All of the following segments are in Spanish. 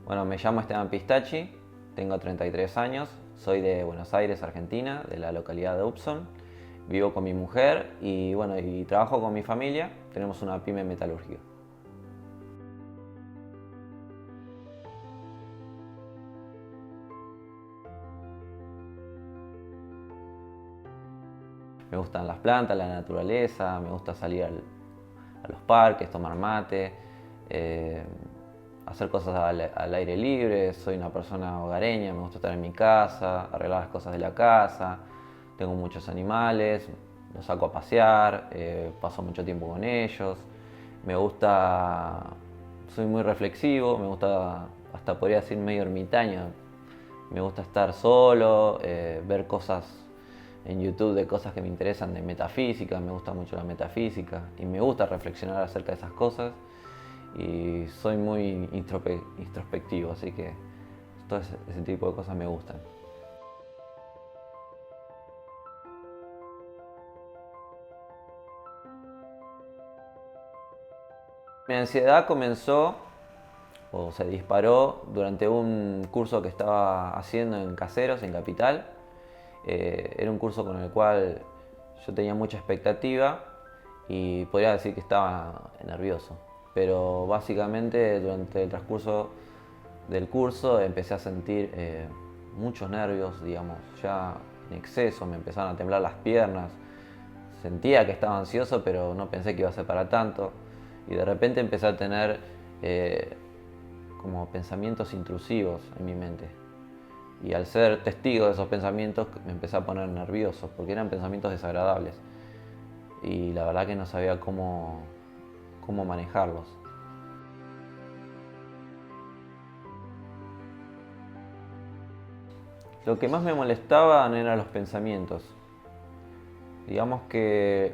Bueno, me llamo Esteban Pistachi, tengo 33 años, soy de Buenos Aires, Argentina, de la localidad de Upson. Vivo con mi mujer y bueno, y trabajo con mi familia. Tenemos una pyme metalúrgica. Me gustan las plantas, la naturaleza, me gusta salir a los parques, tomar mate, eh, hacer cosas al aire libre. Soy una persona hogareña, me gusta estar en mi casa, arreglar las cosas de la casa. Tengo muchos animales, los saco a pasear, paso mucho tiempo con ellos. Me gusta, soy muy reflexivo, me gusta, hasta podría decir medio ermitaño. Me gusta estar solo, ver cosas en YouTube de cosas que me interesan de metafísica, me gusta mucho la metafísica y me gusta reflexionar acerca de esas cosas y soy muy introspectivo, así que todo ese tipo de cosas me gustan. Mi ansiedad comenzó o se disparó durante un curso que estaba haciendo en Caseros, en Capital. Era un curso con el cual yo tenía mucha expectativa y podría decir que estaba nervioso. Pero básicamente durante el transcurso del curso empecé a sentir muchos nervios, digamos, ya en exceso, me empezaron a temblar las piernas. Sentía que estaba ansioso, pero no pensé que iba a ser para tanto. Y de repente empecé a tener como pensamientos intrusivos en mi mente. Y al ser testigo de esos pensamientos me empecé a poner nervioso, porque eran pensamientos desagradables. Y la verdad que no sabía cómo manejarlos. Lo que más me molestaban eran los pensamientos. Digamos que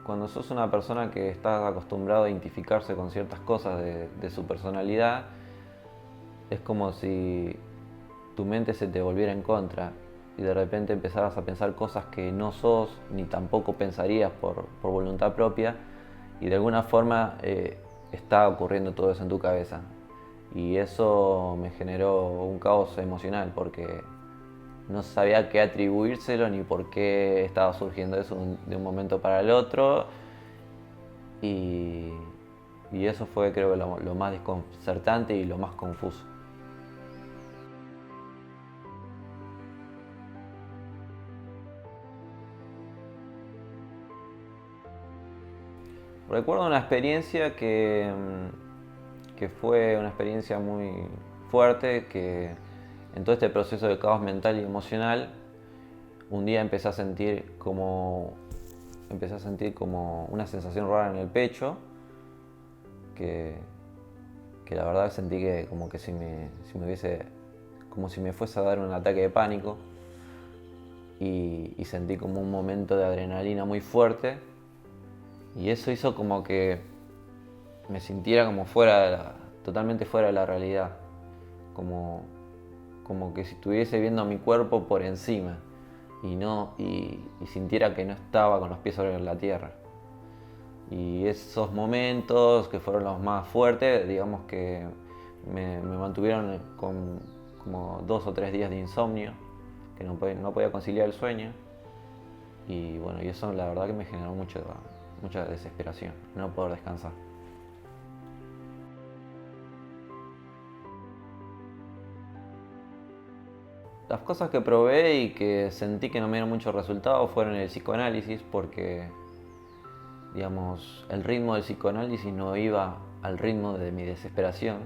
cuando sos una persona que está acostumbrado a identificarse con ciertas cosas de su personalidad, es como si tu mente se te volviera en contra y de repente empezaras a pensar cosas que no sos ni tampoco pensarías por voluntad propia y de alguna forma está ocurriendo todo eso en tu cabeza. Y eso me generó un caos emocional porque no sabía qué atribuírselo ni por qué estaba surgiendo eso de un momento para el otro. Y, y eso fue creo que lo más desconcertante y lo más confuso. Recuerdo una experiencia que fue una experiencia muy fuerte, que en todo este proceso de caos mental y emocional, un día empecé a sentir como una sensación rara en el pecho, que, que la verdad sentí que como que como si me fuese a dar un ataque de pánico y sentí como un momento de adrenalina muy fuerte y eso hizo como que me sintiera como totalmente fuera de la realidad, como, como que si estuviese viendo mi cuerpo por encima y sintiera que no estaba con los pies sobre la tierra. Y esos momentos que fueron los más fuertes, digamos que me mantuvieron con como 2 o 3 días de insomnio, que no podía conciliar el sueño. Y bueno, y eso la verdad que me generó mucha desesperación, no poder descansar. Las cosas que probé y que sentí que no me dieron mucho resultado fueron el psicoanálisis, porque digamos, el ritmo del psicoanálisis no iba al ritmo de mi desesperación.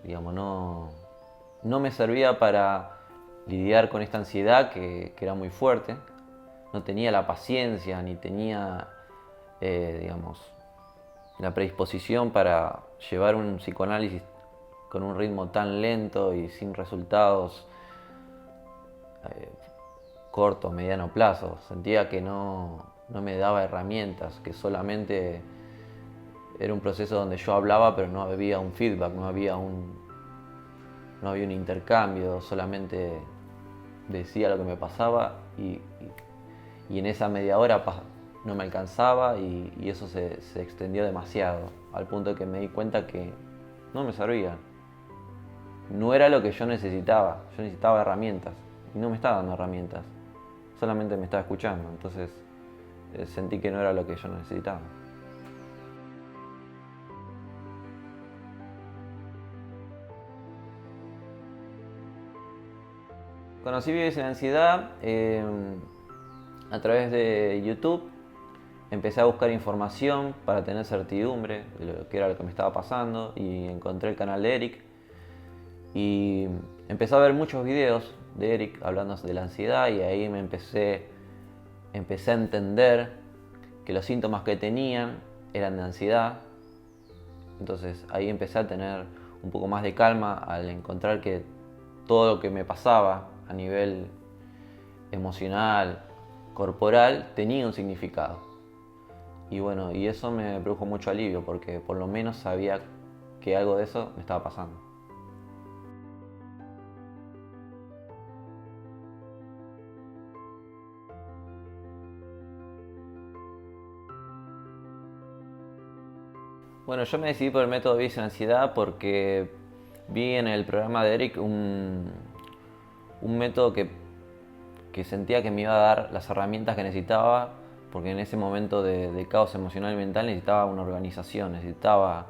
Digamos, no me servía para lidiar con esta ansiedad que era muy fuerte. No tenía la paciencia ni tenía, digamos, la predisposición para llevar un psicoanálisis con un ritmo tan lento y sin resultados eh, corto, mediano plazo. Sentía que no me daba herramientas, que solamente era un proceso donde yo hablaba pero no había un feedback, no había un intercambio, solamente decía lo que me pasaba y en esa media hora no me alcanzaba y eso se extendió demasiado, al punto de que me di cuenta que no me servía. no era lo que yo necesitaba herramientas y no me estaba dando herramientas, solamente me estaba escuchando, entonces sentí que no era lo que yo necesitaba. Conocí Vive sin Ansiedad a través de YouTube. Empecé a buscar información para tener certidumbre de lo que era lo que me estaba pasando y encontré el canal de Eric y empecé a ver muchos videos de Eric hablando de la ansiedad y ahí empecé a entender que los síntomas que tenían eran de ansiedad. Entonces ahí empecé a tener un poco más de calma al encontrar que todo lo que me pasaba a nivel emocional, corporal, tenía un significado. Y bueno, y eso me produjo mucho alivio porque por lo menos sabía que algo de eso me estaba pasando. Bueno, yo me decidí por el método Vive sin Ansiedad porque vi en el programa de Eric un método que sentía que me iba a dar las herramientas que necesitaba, porque en ese momento de caos emocional y mental necesitaba una organización, necesitaba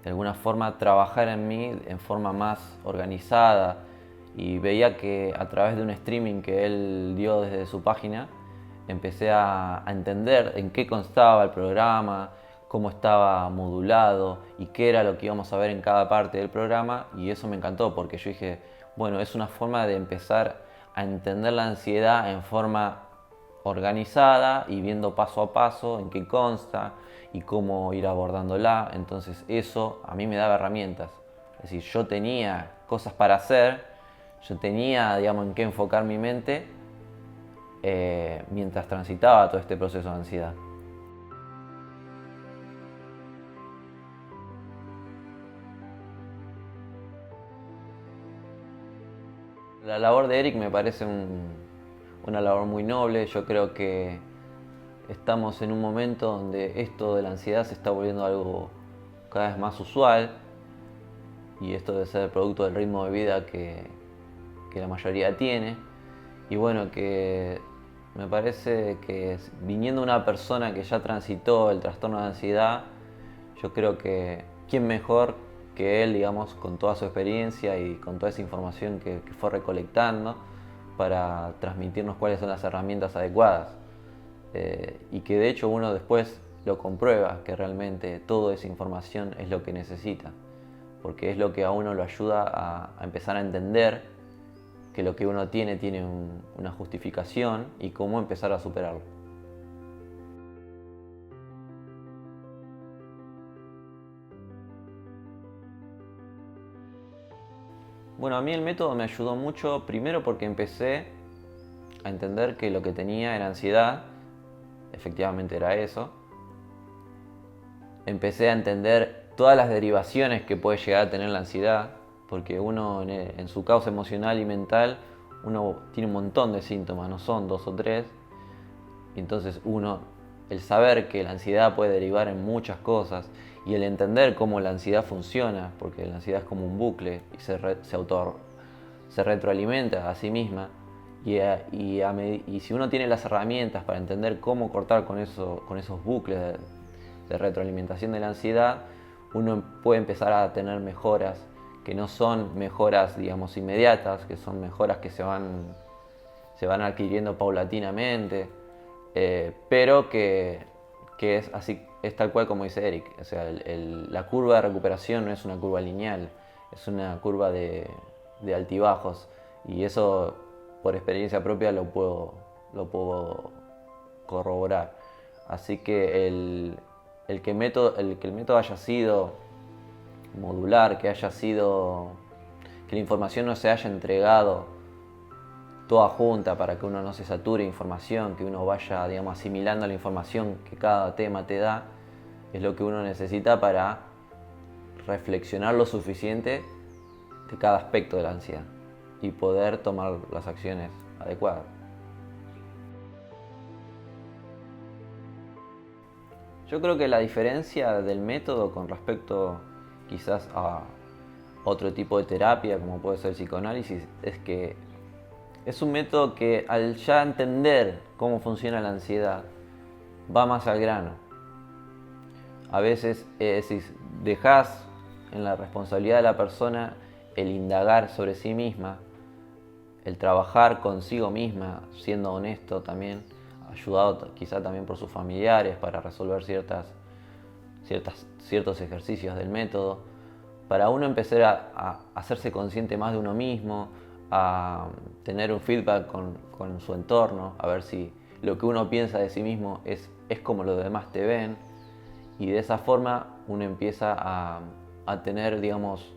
de alguna forma trabajar en mí en forma más organizada, y veía que a través de un streaming que él dio desde su página empecé a entender en qué constaba el programa, cómo estaba modulado y qué era lo que íbamos a ver en cada parte del programa, y eso me encantó porque yo dije, bueno, es una forma de empezar a entender la ansiedad en forma organizada y viendo paso a paso en qué consta y cómo ir abordándola. Entonces eso a mí me daba herramientas. Es decir, yo tenía cosas para hacer, yo tenía, digamos, en qué enfocar mi mente mientras transitaba todo este proceso de ansiedad. La labor de Eric me parece una labor muy noble. Yo creo que estamos en un momento donde esto de la ansiedad se está volviendo algo cada vez más usual, y esto debe ser el producto del ritmo de vida que la mayoría tiene. Y bueno, que me parece que viniendo una persona que ya transitó el trastorno de ansiedad, yo creo que quién mejor que él, digamos, con toda su experiencia y con toda esa información que fue recolectando para transmitirnos cuáles son las herramientas adecuadas. Y que de hecho uno después lo comprueba, que realmente toda esa información es lo que necesita, porque es lo que a uno lo ayuda a empezar a entender que lo que uno tiene una justificación y cómo empezar a superarlo. Bueno, a mí el método me ayudó mucho, primero porque empecé a entender que lo que tenía era ansiedad, efectivamente era eso. Empecé a entender todas las derivaciones que puede llegar a tener la ansiedad, porque uno en su causa emocional y mental, uno tiene un montón de síntomas, no son 2 o 3, y entonces el saber que la ansiedad puede derivar en muchas cosas, y el entender cómo la ansiedad funciona, porque la ansiedad es como un bucle y se retroalimenta a sí misma, y si uno tiene las herramientas para entender cómo cortar con esos bucles de retroalimentación de la ansiedad, uno puede empezar a tener mejoras que no son mejoras, digamos, inmediatas, que son mejoras que se van adquiriendo paulatinamente, pero que es así, es tal cual como dice Eric. O sea, la curva de recuperación no es una curva lineal, es una curva de altibajos, y eso por experiencia propia lo puedo corroborar. Así que el que el método haya sido modular, que la información no se haya entregado toda junta para que uno no se sature de información, que uno vaya, digamos, asimilando la información que cada tema te da, es lo que uno necesita para reflexionar lo suficiente de cada aspecto de la ansiedad y poder tomar las acciones adecuadas. Yo creo que la diferencia del método con respecto quizás a otro tipo de terapia, como puede ser el psicoanálisis, es que es un método que al ya entender cómo funciona la ansiedad, va más al grano. A veces si dejas en la responsabilidad de la persona el indagar sobre sí misma, el trabajar consigo misma, siendo honesto también, ayudado quizá también por sus familiares para resolver ciertos ejercicios del método, para uno empezar a hacerse consciente más de uno mismo, a tener un feedback con su entorno, a ver si lo que uno piensa de sí mismo es como los demás te ven, y de esa forma uno empieza a tener, digamos,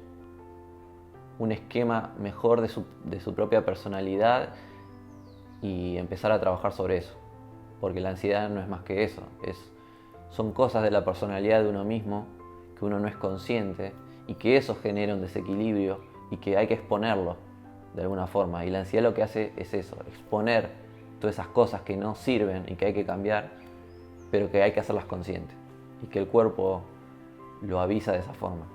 un esquema mejor de su propia personalidad y empezar a trabajar sobre eso, porque la ansiedad no es más que eso, son cosas de la personalidad de uno mismo que uno no es consciente y que eso genera un desequilibrio y que hay que exponerlo de alguna forma. Y la ansiedad lo que hace es eso, exponer todas esas cosas que no sirven y que hay que cambiar, pero que hay que hacerlas conscientes y que el cuerpo lo avisa de esa forma.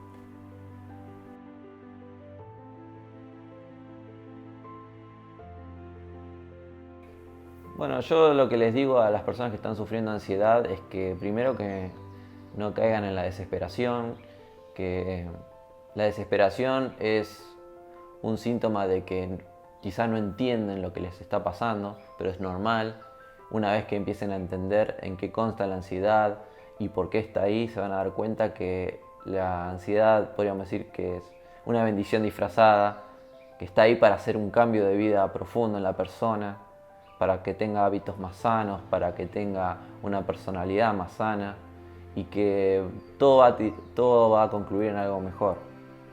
Bueno, yo lo que les digo a las personas que están sufriendo ansiedad es que primero que no caigan en la desesperación, que la desesperación es un síntoma de que quizá no entienden lo que les está pasando, pero es normal. Una vez que empiecen a entender en qué consta la ansiedad y por qué está ahí, se van a dar cuenta que la ansiedad, podríamos decir que es una bendición disfrazada, que está ahí para hacer un cambio de vida profundo en la persona, para que tenga hábitos más sanos, para que tenga una personalidad más sana y que todo va a concluir en algo mejor,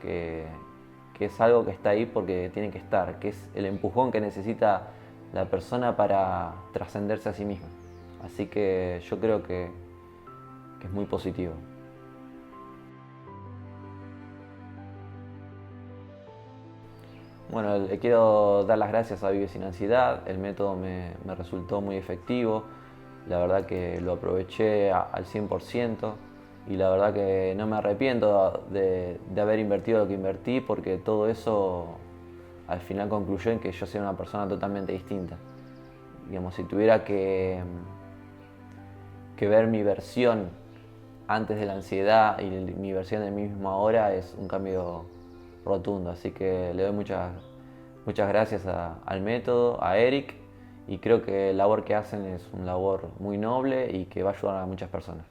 que, que es algo que está ahí porque tiene que estar, que es el empujón que necesita la persona para trascenderse a sí misma. Así que yo creo que es muy positivo. Bueno, le quiero dar las gracias a Vive Sin Ansiedad, el método me resultó muy efectivo, la verdad que lo aproveché al 100% y la verdad que no me arrepiento de haber invertido lo que invertí porque todo eso al final concluyó en que yo soy una persona totalmente distinta. Digamos, si tuviera que ver mi versión antes de la ansiedad y mi versión de mí mismo ahora es un cambio rotundo, así que le doy muchas gracias al método, a Eric, y creo que el labor que hacen es un labor muy noble y que va a ayudar a muchas personas.